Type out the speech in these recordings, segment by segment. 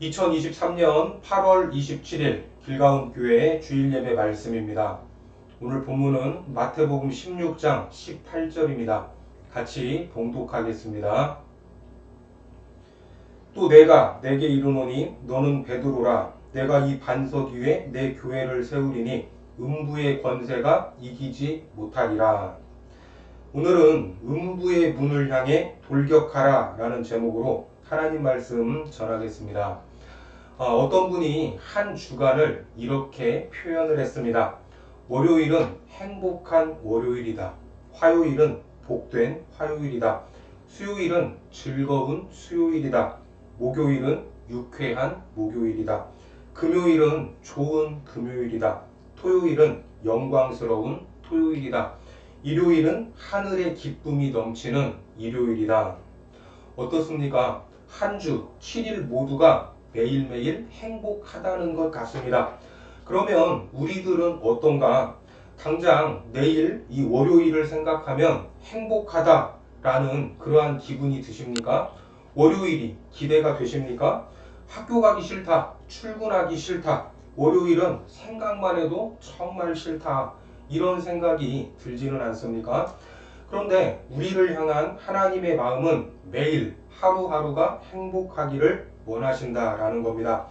2023년 8월 27일 길가온 교회의 주일 예배 말씀입니다. 오늘 본문은 마태복음 16장 18절입니다. 같이 봉독하겠습니다. 또 내가 내게 이르노니 너는 베드로라. 내가 이 반석 위에 내 교회를 세우리니 음부의 권세가 이기지 못하리라. 오늘은 음부의 문을 향해 돌격하라 라는 제목으로 하나님 말씀 전하겠습니다. 어떤 분이 한 주간을 이렇게 표현을 했습니다. 월요일은 행복한 월요일이다. 화요일은 복된 화요일이다. 수요일은 즐거운 수요일이다. 목요일은 유쾌한 목요일이다. 금요일은 좋은 금요일이다. 토요일은 영광스러운 토요일이다. 일요일은 하늘의 기쁨이 넘치는 일요일이다. 어떻습니까? 한 주 7일 모두가 매일매일 행복하다는 것 같습니다. 그러면 우리들은 어떤가? 당장 내일 이 월요일을 생각하면 행복하다라는 그러한 기분이 드십니까? 월요일이 기대가 되십니까? 학교 가기 싫다, 출근하기 싫다, 월요일은 생각만 해도 정말 싫다, 이런 생각이 들지는 않습니까? 그런데 우리를 향한 하나님의 마음은 매일 하루하루가 행복하기를 원하신다라는 겁니다.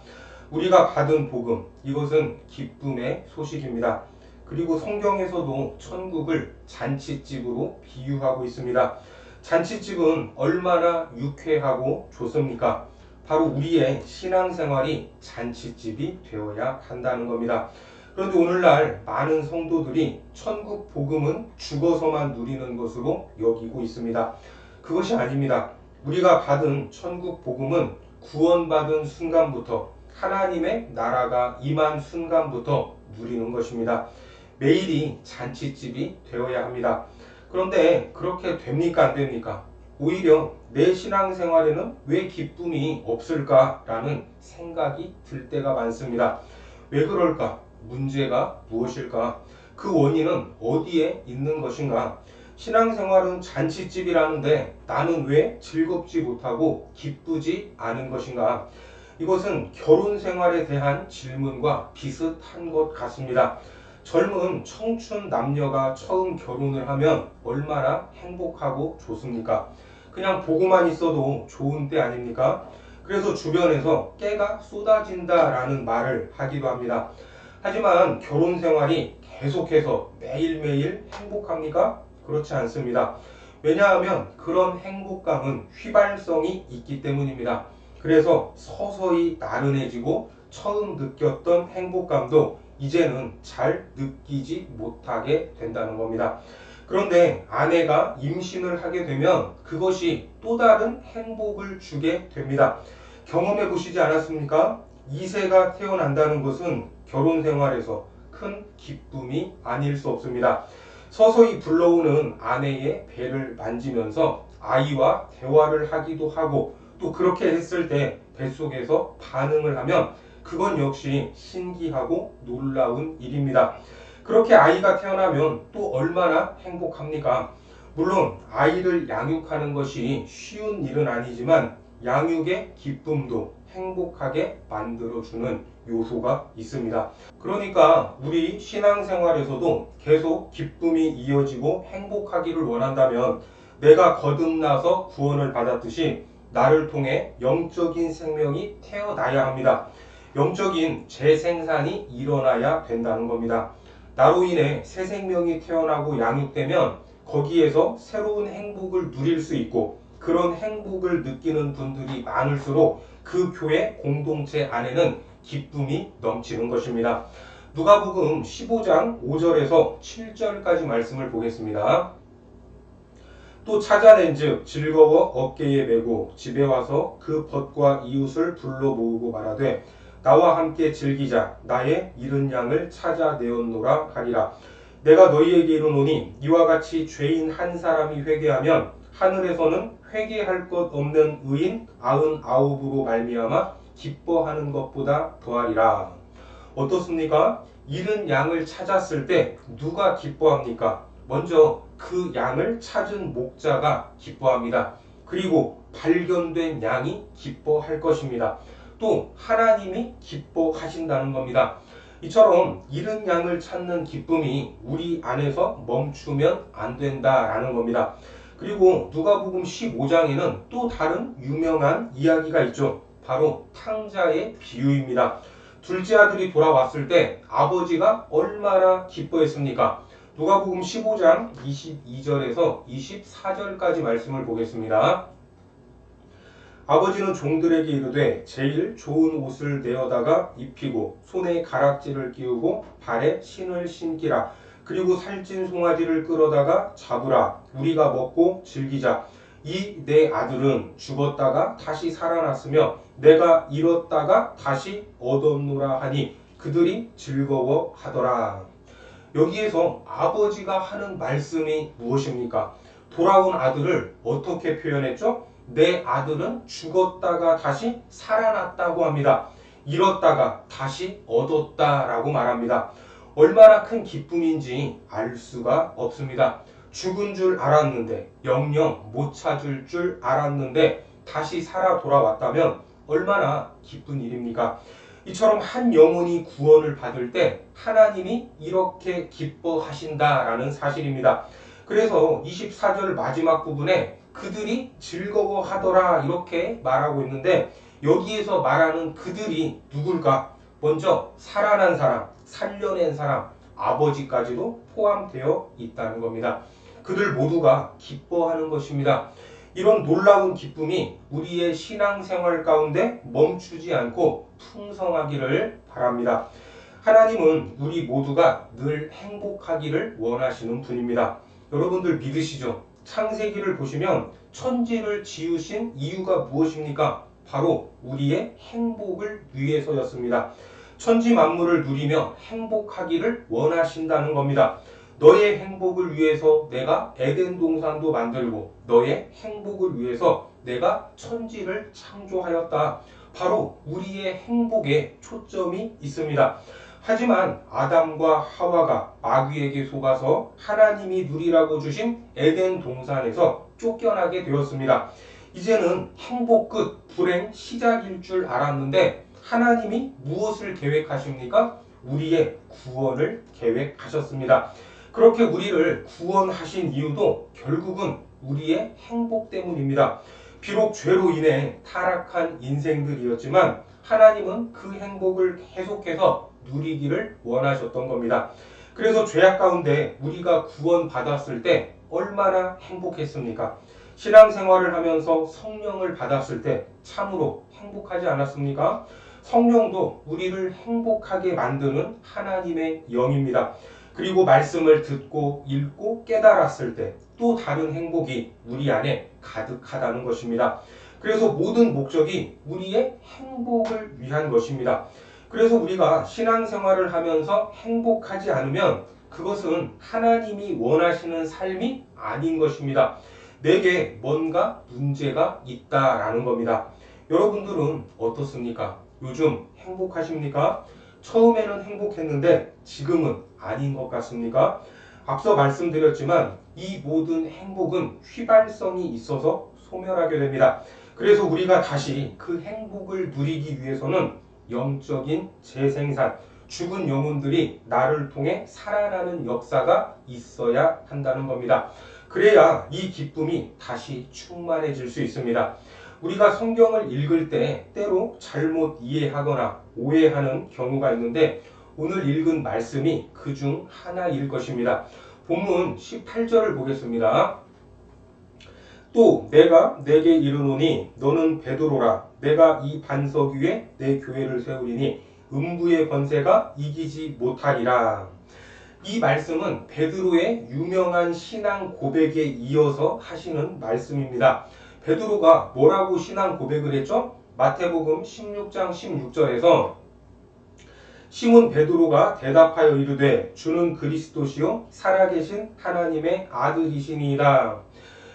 우리가 받은 복음, 이것은 기쁨의 소식입니다. 그리고 성경에서도 천국을 잔치집으로 비유하고 있습니다. 잔치집은 얼마나 유쾌하고 좋습니까? 바로 우리의 신앙생활이 잔치집이 되어야 한다는 겁니다. 그런데 오늘날 많은 성도들이 천국 복음은 죽어서만 누리는 것으로 여기고 있습니다. 그것이 아닙니다. 우리가 받은 천국 복음은 구원받은 순간부터 하나님의 나라가 임한 순간부터 누리는 것입니다. 매일이 잔치집이 되어야 합니다. 그런데 그렇게 됩니까? 안 됩니까? 오히려 내 신앙생활에는 왜 기쁨이 없을까라는 생각이 들 때가 많습니다. 왜 그럴까? 문제가 무엇일까? 그 원인은 어디에 있는 것인가? 신앙생활은 잔치집이라는데 나는 왜 즐겁지 못하고 기쁘지 않은 것인가? 이것은 결혼생활에 대한 질문과 비슷한 것 같습니다. 젊은 청춘 남녀가 처음 결혼을 하면 얼마나 행복하고 좋습니까? 그냥 보고만 있어도 좋은 때 아닙니까? 그래서 주변에서 깨가 쏟아진다라는 말을 하기도 합니다. 하지만 결혼 생활이 계속해서 매일매일 행복합니까? 그렇지 않습니다. 왜냐하면 그런 행복감은 휘발성이 있기 때문입니다. 그래서 서서히 나른해지고 처음 느꼈던 행복감도 이제는 잘 느끼지 못하게 된다는 겁니다. 그런데 아내가 임신을 하게 되면 그것이 또 다른 행복을 주게 됩니다. 경험해 보시지 않았습니까? 2세가 태어난다는 것은 결혼 생활에서 큰 기쁨이 아닐 수 없습니다. 서서히 불러오는 아내의 배를 만지면서 아이와 대화를 하기도 하고 또 그렇게 했을 때 뱃속에서 반응을 하면 그건 역시 신기하고 놀라운 일입니다. 그렇게 아이가 태어나면 또 얼마나 행복합니까? 물론 아이를 양육하는 것이 쉬운 일은 아니지만 양육의 기쁨도 행복하게 만들어주는 요소가 있습니다. 그러니까 우리 신앙생활에서도 계속 기쁨이 이어지고 행복하기를 원한다면 내가 거듭나서 구원을 받았듯이 나를 통해 영적인 생명이 태어나야 합니다. 영적인 재생산이 일어나야 된다는 겁니다. 나로 인해 새 생명이 태어나고 양육되면 거기에서 새로운 행복을 누릴 수 있고 그런 행복을 느끼는 분들이 많을수록 그 교회 공동체 안에는 기쁨이 넘치는 것입니다. 누가복음 15장 5절에서 7절까지 말씀을 보겠습니다. 또 찾아낸즉 즐거워 어깨에 메고 집에 와서 그 벗과 이웃을 불러 모으고 말하되 나와 함께 즐기자. 나의 잃은 양을 찾아내었노라 하리라. 내가 너희에게 이르노니 이와 같이 죄인 한 사람이 회개하면 하늘에서는 회개할 것 없는 의인 99으로 말미암아 기뻐하는 것보다 더하리라. 어떻습니까? 잃은 양을 찾았을 때 누가 기뻐합니까? 먼저 그 양을 찾은 목자가 기뻐합니다. 그리고 발견된 양이 기뻐할 것입니다. 또 하나님이 기뻐하신다는 겁니다. 이처럼 잃은 양을 찾는 기쁨이 우리 안에서 멈추면 안 된다라는 겁니다. 그리고 누가복음 15장에는 또 다른 유명한 이야기가 있죠. 바로 탕자의 비유입니다. 둘째 아들이 돌아왔을 때 아버지가 얼마나 기뻐했습니까? 누가복음 15장 22절에서 24절까지 말씀을 보겠습니다. 아버지는 종들에게 이르되 제일 좋은 옷을 내어다가 입히고 손에 가락지를 끼우고 발에 신을 신기라. 그리고 살찐 송아지를 끌어다가 잡으라. 우리가 먹고 즐기자. 이 내 아들은 죽었다가 다시 살아났으며 내가 잃었다가 다시 얻었노라 하니 그들이 즐거워하더라. 여기에서 아버지가 하는 말씀이 무엇입니까? 돌아온 아들을 어떻게 표현했죠? 내 아들은 죽었다가 다시 살아났다고 합니다. 잃었다가 다시 얻었다라고 말합니다. 얼마나 큰 기쁨인지 알 수가 없습니다. 죽은 줄 알았는데, 영영 못 찾을 줄 알았는데 다시 살아 돌아왔다면 얼마나 기쁜 일입니까? 이처럼 한 영혼이 구원을 받을 때 하나님이 이렇게 기뻐하신다라는 사실입니다. 그래서 24절 마지막 부분에 그들이 즐거워하더라 이렇게 말하고 있는데, 여기에서 말하는 그들이 누굴까? 먼저 살아난 사람, 살려낸 사람, 아버지까지도 포함되어 있다는 겁니다. 그들 모두가 기뻐하는 것입니다. 이런 놀라운 기쁨이 우리의 신앙생활 가운데 멈추지 않고 풍성하기를 바랍니다. 하나님은 우리 모두가 늘 행복하기를 원하시는 분입니다. 여러분들 믿으시죠? 창세기를 보시면 천지를 지으신 이유가 무엇입니까? 바로 우리의 행복을 위해서였습니다. 천지 만물을 누리며 행복하기를 원하신다는 겁니다. 너의 행복을 위해서 내가 에덴 동산도 만들고 너의 행복을 위해서 내가 천지를 창조하였다. 바로 우리의 행복에 초점이 있습니다. 하지만 아담과 하와가 마귀에게 속아서 하나님이 누리라고 주신 에덴 동산에서 쫓겨나게 되었습니다. 이제는 행복 끝, 불행 시작일 줄 알았는데 하나님이 무엇을 계획하십니까? 우리의 구원을 계획하셨습니다. 그렇게 우리를 구원하신 이유도 결국은 우리의 행복 때문입니다. 비록 죄로 인해 타락한 인생들이었지만 하나님은 그 행복을 계속해서 누리기를 원하셨던 겁니다. 그래서 죄악 가운데 우리가 구원받았을 때 얼마나 행복했습니까? 신앙생활을 하면서 성령을 받았을 때 참으로 행복하지 않았습니까? 성령도 우리를 행복하게 만드는 하나님의 영입니다. 그리고 말씀을 듣고 읽고 깨달았을 때 또 다른 행복이 우리 안에 가득하다는 것입니다. 그래서 모든 목적이 우리의 행복을 위한 것입니다. 그래서 우리가 신앙생활을 하면서 행복하지 않으면 그것은 하나님이 원하시는 삶이 아닌 것입니다. 내게 뭔가 문제가 있다라는 겁니다. 여러분들은 어떻습니까? 요즘 행복하십니까? 처음에는 행복했는데 지금은 아닌 것 같습니까? 앞서 말씀드렸지만 이 모든 행복은 휘발성이 있어서 소멸하게 됩니다. 그래서 우리가 다시 그 행복을 누리기 위해서는 영적인 재생산, 죽은 영혼들이 나를 통해 살아나는 역사가 있어야 한다는 겁니다. 그래야 이 기쁨이 다시 충만해질 수 있습니다. 우리가 성경을 읽을 때 때로 잘못 이해하거나 오해하는 경우가 있는데 오늘 읽은 말씀이 그중 하나일 것입니다. 본문 18절을 보겠습니다. 또 내가 내게 이르노니 너는 베드로라. 내가 이 반석 위에 내 교회를 세우리니 음부의 권세가 이기지 못하리라. 이 말씀은 베드로의 유명한 신앙 고백에 이어서 하시는 말씀입니다. 베드로가 뭐라고 신앙 고백을 했죠? 마태복음 16장 16절에서 시몬 베드로가 대답하여 이르되 주는 그리스도시요 살아계신 하나님의 아들이시니이다.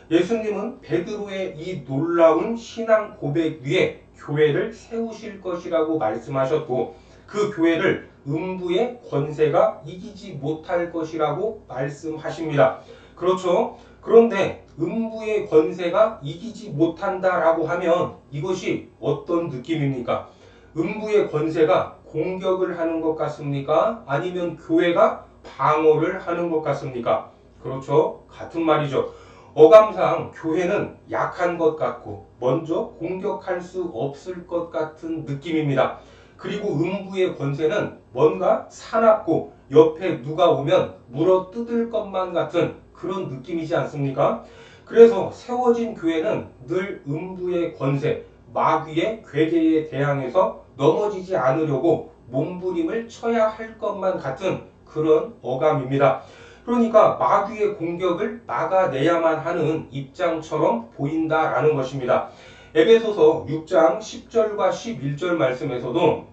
예수님은 베드로의 이 놀라운 신앙 고백 위에 교회를 세우실 것이라고 말씀하셨고 그 교회를 음부의 권세가 이기지 못할 것이라고 말씀하십니다. 그렇죠? 그런데 음부의 권세가 이기지 못한다라고 하면 이것이 어떤 느낌입니까? 음부의 권세가 공격을 하는 것 같습니까? 아니면 교회가 방어를 하는 것 같습니까? 그렇죠. 같은 말이죠. 어감상 교회는 약한 것 같고 먼저 공격할 수 없을 것 같은 느낌입니다. 그리고 음부의 권세는 뭔가 사납고 옆에 누가 오면 물어 뜯을 것만 같은 그런 느낌이지 않습니까? 그래서 세워진 교회는 늘 음부의 권세, 마귀의 괴계에 대항해서 넘어지지 않으려고 몸부림을 쳐야 할 것만 같은 그런 어감입니다. 그러니까 마귀의 공격을 막아내야만 하는 입장처럼 보인다라는 것입니다. 에베소서 6장 10절과 11절 말씀에서도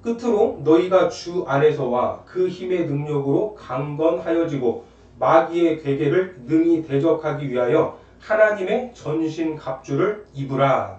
끝으로 너희가 주 안에서와 그 힘의 능력으로 강건하여지고 마귀의 괴계를 능히 대적하기 위하여 하나님의 전신 갑주를 입으라.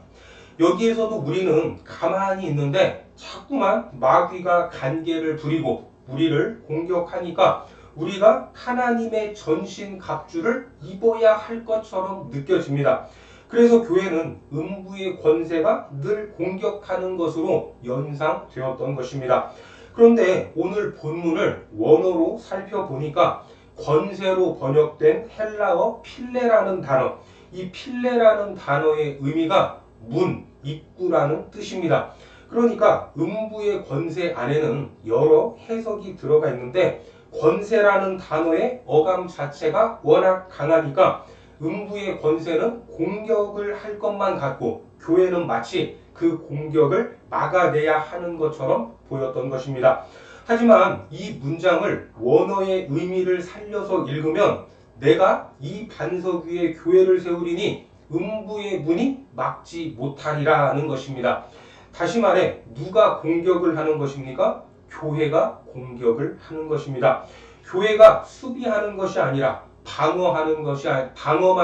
여기에서도 우리는 가만히 있는데 자꾸만 마귀가 간계를 부리고 우리를 공격하니까 우리가 하나님의 전신 갑주를 입어야 할 것처럼 느껴집니다. 그래서 교회는 음부의 권세가 늘 공격하는 것으로 연상되었던 것입니다. 그런데 오늘 본문을 원어로 살펴보니까 권세로 번역된 헬라어 필레라는 단어, 이 필레라는 단어의 의미가 문, 입구라는 뜻입니다. 그러니까 음부의 권세 안에는 여러 해석이 들어가 있는데 권세라는 단어의 어감 자체가 워낙 강하니까 음부의 권세는 공격을 할 것만 같고 교회는 마치 그 공격을 막아내야 하는 것처럼 보였던 것입니다. 하지만 이 문장을 원어의 의미를 살려서 읽으면 내가 이 반석 위에 교회를 세우리니 음부의 문이 막지 못하리라는 것입니다. 다시 말해 누가 공격을 하는 것입니까? 교회가 공격을 하는 것입니다. 교회가 수비하는 것이 아니라 방어만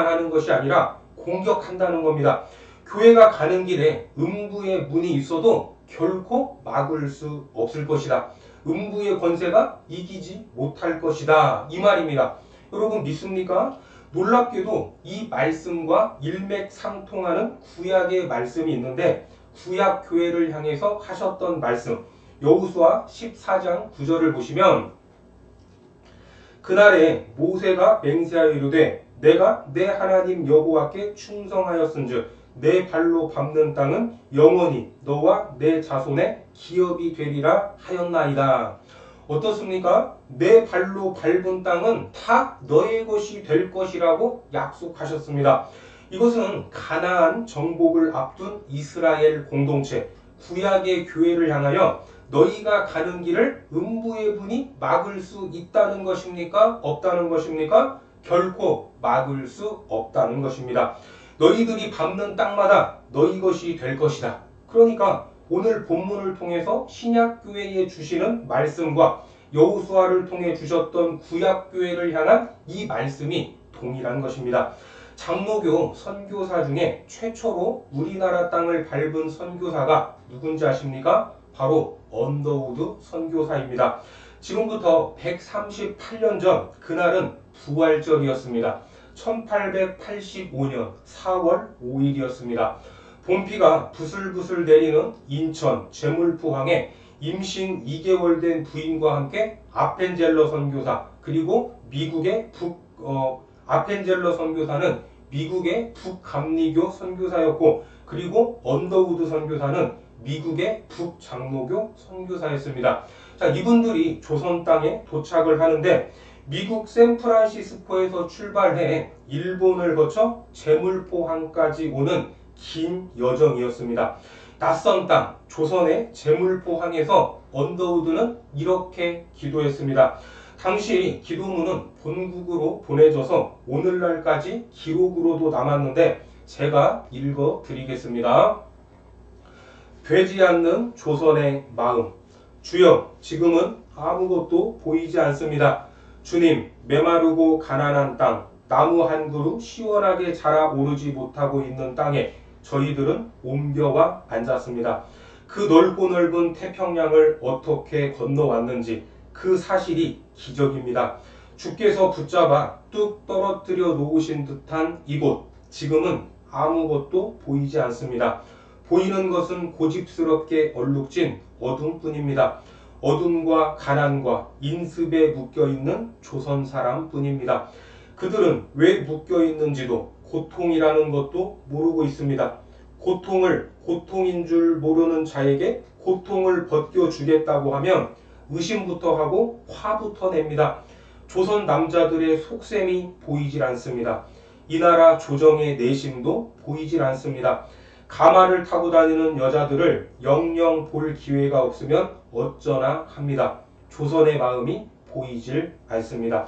하는 것이 아니라 공격한다는 겁니다. 교회가 가는 길에 음부의 문이 있어도 결코 막을 수 없을 것이다. 음부의 권세가 이기지 못할 것이다. 이 말입니다. 여러분 믿습니까? 놀랍게도 이 말씀과 일맥상통하는 구약의 말씀이 있는데 구약 교회를 향해서 하셨던 말씀 여호수아 14장 9절을 보시면 그날에 모세가 맹세하여 이르되 내가 내 하나님 여호와께 충성하였은즉 내 발로 밟는 땅은 영원히 너와 내 자손의 기업이 되리라 하였나이다. 어떻습니까? 내 발로 밟은 땅은 다 너의 것이 될 것이라고 약속하셨습니다. 이것은 가나안 정복을 앞둔 이스라엘 공동체 구약의 교회를 향하여 너희가 가는 길을 음부의 분이 막을 수 있다는 것입니까? 없다는 것입니까? 결코 막을 수 없다는 것입니다. 너희들이 밟는 땅마다 너희 것이 될 것이다. 그러니까 오늘 본문을 통해서 신약교회에 주시는 말씀과 여호수아를 통해 주셨던 구약교회를 향한 이 말씀이 동일한 것입니다. 장로교 선교사 중에 최초로 우리나라 땅을 밟은 선교사가 누군지 아십니까? 바로 언더우드 선교사입니다. 지금부터 138년 전 그날은 부활절이었습니다. 1885년 4월 5일이었습니다. 봄비가 부슬부슬 내리는 인천 제물포항에 임신 2개월 된 부인과 함께 아펜젤러 선교사 그리고 미국의 아펜젤러 선교사는 미국의 북감리교 선교사였고 그리고 언더우드 선교사는 미국의 북장로교 선교사였습니다. 자, 이분들이 조선 땅에 도착을 하는데 미국 샌프란시스코에서 출발해 일본을 거쳐 제물포항까지 오는 긴 여정이었습니다. 낯선 땅 조선의 제물포항에서 언더우드는 이렇게 기도했습니다. 당시 기도문은 본국으로 보내져서 오늘날까지 기록으로도 남았는데 제가 읽어 드리겠습니다. 되지 않는 조선의 마음. 주여, 지금은 아무것도 보이지 않습니다. 주님, 메마르고 가난한 땅, 나무 한 그루 시원하게 자라오르지 못하고 있는 땅에 저희들은 옮겨와 앉았습니다. 그 넓고 넓은 태평양을 어떻게 건너왔는지 그 사실이 기적입니다. 주께서 붙잡아 뚝 떨어뜨려 놓으신 듯한 이곳, 지금은 아무것도 보이지 않습니다. 보이는 것은 고집스럽게 얼룩진 어둠뿐입니다. 어둠과 가난과 인습에 묶여있는 조선 사람뿐입니다. 그들은 왜 묶여있는지도 고통이라는 것도 모르고 있습니다. 고통을 고통인 줄 모르는 자에게 고통을 벗겨주겠다고 하면 의심부터 하고 화부터 냅니다. 조선 남자들의 속셈이 보이질 않습니다. 이 나라 조정의 내심도 보이질 않습니다. 가마를 타고 다니는 여자들을 영영 볼 기회가 없으면 어쩌나 합니다. 조선의 마음이 보이질 않습니다.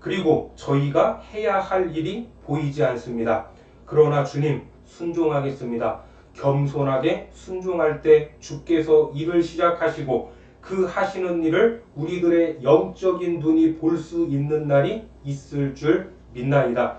그리고 저희가 해야 할 일이 보이지 않습니다. 그러나 주님 순종하겠습니다. 겸손하게 순종할 때 주께서 일을 시작하시고 그 하시는 일을 우리들의 영적인 눈이 볼 수 있는 날이 있을 줄 믿나이다.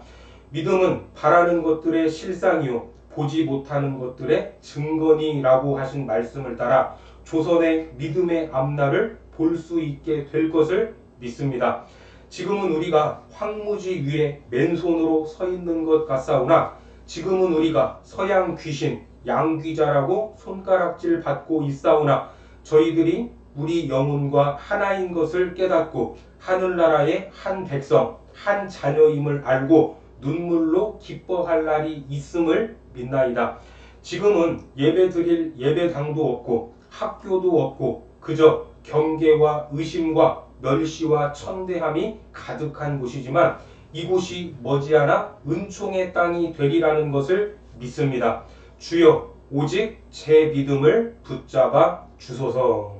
믿음은 바라는 것들의 실상이요 보지 못하는 것들의 증거니라고 하신 말씀을 따라 조선의 믿음의 앞날을 볼 수 있게 될 것을 믿습니다. 지금은 우리가 황무지 위에 맨손으로 서 있는 것 같사오나 지금은 우리가 서양 귀신 양귀자라고 손가락질 받고 있사오나 저희들이 우리 영혼과 하나인 것을 깨닫고 하늘나라의 한 백성, 한 자녀임을 알고 눈물로 기뻐할 날이 있음을 믿나이다. 지금은 예배 드릴 예배당도 없고 학교도 없고 그저 경계와 의심과 멸시와 천대함이 가득한 곳이지만 이곳이 머지않아 은총의 땅이 되리라는 것을 믿습니다. 주여 오직 제 믿음을 붙잡아 주소서.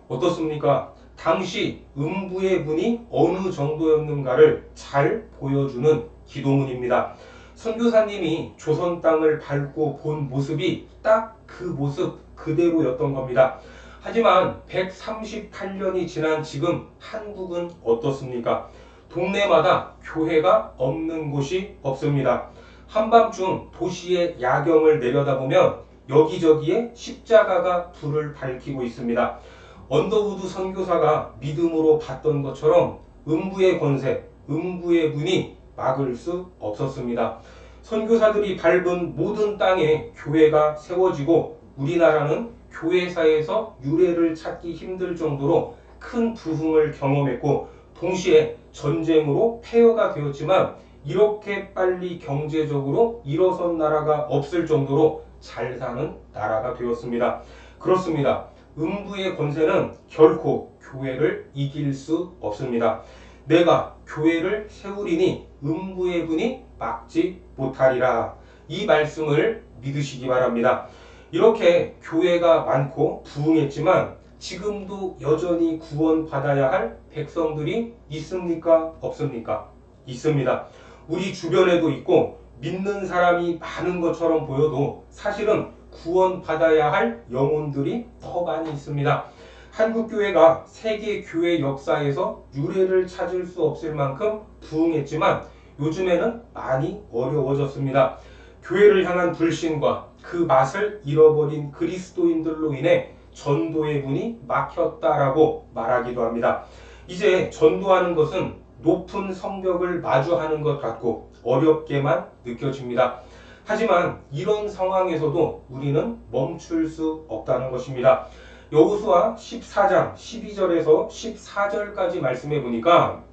어떻습니까? 당시 음부의 문이 어느 정도였는가를 잘 보여주는 기도문입니다. 선교사님이 조선 땅을 밟고 본 모습이 딱 그 모습 그대로였던 겁니다. 하지만 138년이 지난 지금 한국은 어떻습니까? 동네마다 교회가 없는 곳이 없습니다. 한밤중 도시의 야경을 내려다보면 여기저기에 십자가가 불을 밝히고 있습니다. 언더우드 선교사가 믿음으로 봤던 것처럼 음부의 권세, 음부의 문이 막을 수 없었습니다. 선교사들이 밟은 모든 땅에 교회가 세워지고 우리나라는 교회사에서 유래를 찾기 힘들 정도로 큰 부흥을 경험했고 동시에 전쟁으로 폐허가 되었지만 이렇게 빨리 경제적으로 일어선 나라가 없을 정도로 잘 사는 나라가 되었습니다. 그렇습니다. 음부의 권세는 결코 교회를 이길 수 없습니다. 내가 교회를 세우리니 음부의 문이 막지 못하리라. 이 말씀을 믿으시기 바랍니다. 이렇게 교회가 많고 부흥했지만 지금도 여전히 구원받아야 할 백성들이 있습니까? 없습니까? 있습니다. 우리 주변에도 있고 믿는 사람이 많은 것처럼 보여도 사실은 구원받아야 할 영혼들이 더 많이 있습니다. 한국교회가 세계교회 역사에서 유래를 찾을 수 없을 만큼 부흥했지만 요즘에는 많이 어려워졌습니다. 교회를 향한 불신과 그 맛을 잃어버린 그리스도인들로 인해 전도의 문이 막혔다라고 말하기도 합니다. 이제 전도하는 것은 높은 성벽을 마주하는 것 같고 어렵게만 느껴집니다. 하지만 이런 상황에서도 우리는 멈출 수 없다는 것입니다. 여호수아 14장 12절에서 14절까지 말씀해 보니까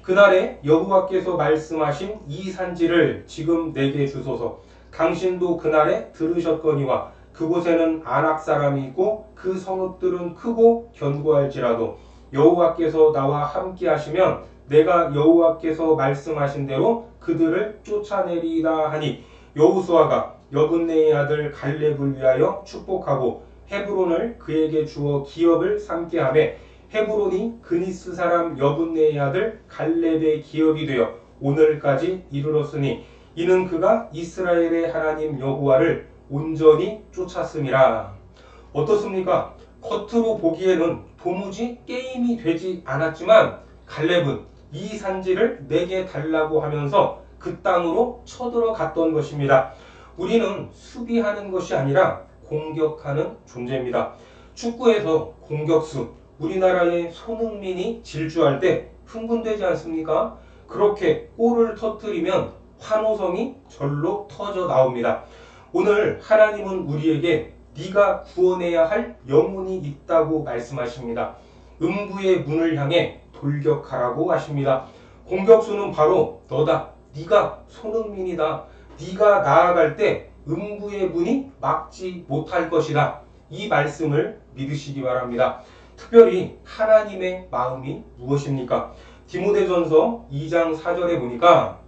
그날에 여호와께서 말씀하신 이 산지를 지금 내게 주소서. 당신도 그날에 들으셨거니와 그곳에는 아낙 사람이 있고 그 성읍들은 크고 견고할지라도 여호와께서 나와 함께 하시면 내가 여호와께서 말씀하신 대로 그들을 쫓아내리라 하니 여호수아가 여분네의 아들 갈렙을 위하여 축복하고 헤브론을 그에게 주어 기업을 삼게 하매 헤브론이 그니스 사람 여분네의 아들 갈렙의 기업이 되어 오늘까지 이르렀으니 이는 그가 이스라엘의 하나님 여호와를 온전히 쫓았음이라. 어떻습니까? 겉으로 보기에는 도무지 게임이 되지 않았지만 갈렙은 이 산지를 내게 달라고 하면서 그 땅으로 쳐들어갔던 것입니다. 우리는 수비하는 것이 아니라 공격하는 존재입니다. 축구에서 공격수, 우리나라의 손흥민이 질주할 때 흥분되지 않습니까? 그렇게 골을 터뜨리면 환호성이 절로 터져 나옵니다. 오늘 하나님은 우리에게 네가 구원해야 할 영혼이 있다고 말씀하십니다. 음부의 문을 향해 돌격하라고 하십니다. 공격수는 바로 너다. 네가 손흥민이다. 네가 나아갈 때 음부의 문이 막지 못할 것이다. 이 말씀을 믿으시기 바랍니다. 특별히 하나님의 마음이 무엇입니까? 디모데전서 2장 4절에 보니까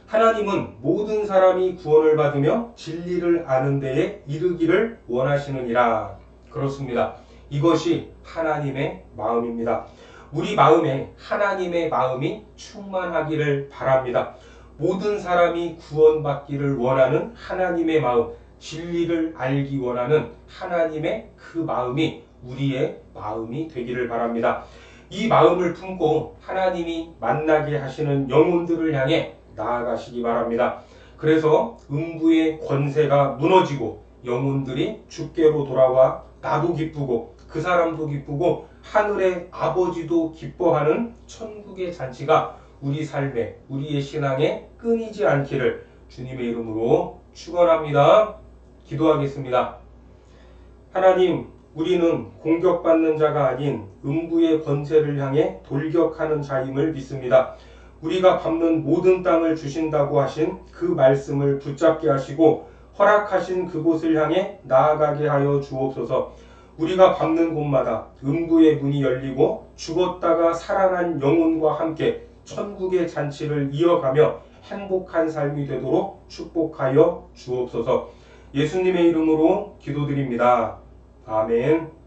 하나님은 모든 사람이 구원을 받으며 진리를 아는 데에 이르기를 원하시느니라. 그렇습니다. 이것이 하나님의 마음입니다. 우리 마음에 하나님의 마음이 충만하기를 바랍니다. 모든 사람이 구원받기를 원하는 하나님의 마음, 진리를 알기 원하는 하나님의 그 마음이 우리의 마음이 되기를 바랍니다. 이 마음을 품고 하나님이 만나게 하시는 영혼들을 향해 나아가시기 바랍니다. 그래서 음부의 권세가 무너지고 영혼들이 주께로 돌아와 나도 기쁘고 그 사람도 기쁘고 하늘의 아버지도 기뻐하는 천국의 잔치가 우리 삶에, 우리의 신앙에 끊이지 않기를 주님의 이름으로 축원합니다. 기도하겠습니다. 하나님, 우리는 공격받는 자가 아닌 음부의 권세를 향해 돌격하는 자임을 믿습니다. 우리가 밟는 모든 땅을 주신다고 하신 그 말씀을 붙잡게 하시고 허락하신 그곳을 향해 나아가게 하여 주옵소서. 우리가 밟는 곳마다 음부의 문이 열리고 죽었다가 살아난 영혼과 함께 천국의 잔치를 이어가며 행복한 삶이 되도록 축복하여 주옵소서. 예수님의 이름으로 기도드립니다. 아멘.